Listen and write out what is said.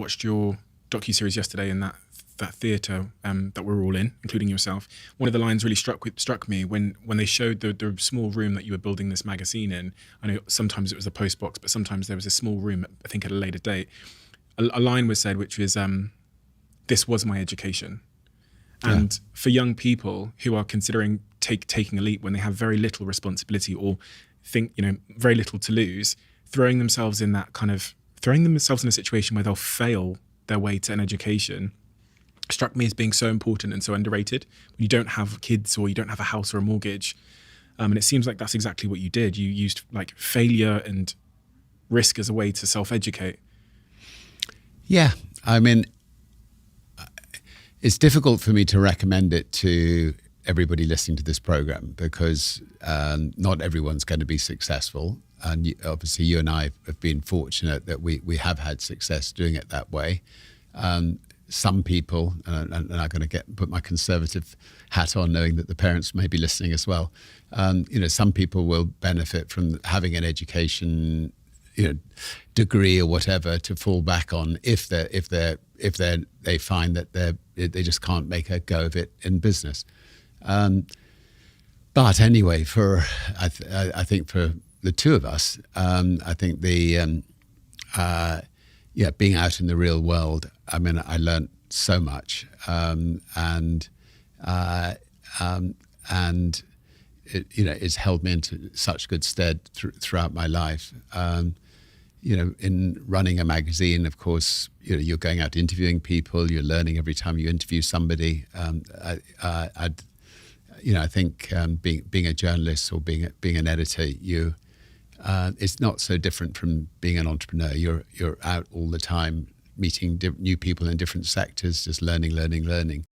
watched your docuseries yesterday in that theatre that we're all in, including yourself. One of the lines really struck me when they showed the small room that you were building this magazine in. I know sometimes it was a post box, but sometimes there was a small room, I think at a later date. A line was said, which was, "This was my education." And for young people who are considering taking a leap when they have very little responsibility or think, very little to lose, throwing themselves in a situation where they'll fail their way to an education struck me as being so important and so underrated. When you don't have kids or you don't have a house or a mortgage, and it seems like that's exactly what you did. You used like failure and risk as a way to self-educate. Yeah, I mean, it's difficult for me to recommend it to everybody listening to this program because not everyone's going to be successful. And obviously you and I have been fortunate that we have had success doing it that way. Some people, and I'm going to put my conservative hat on knowing that the parents may be listening as well. Some people will benefit from having an education, degree or whatever to fall back on if they find that they just can't make a go of it in business. But anyway, I think for the two of us, I think the being out in the real world, I mean, I learned so much, and it's held me into such good stead throughout my life. In running a magazine, of course, you're going out interviewing people, you're learning every time you interview somebody. I think being a journalist or being an editor, it's not so different from being an entrepreneur. You're out all the time, meeting new people in different sectors, just learning.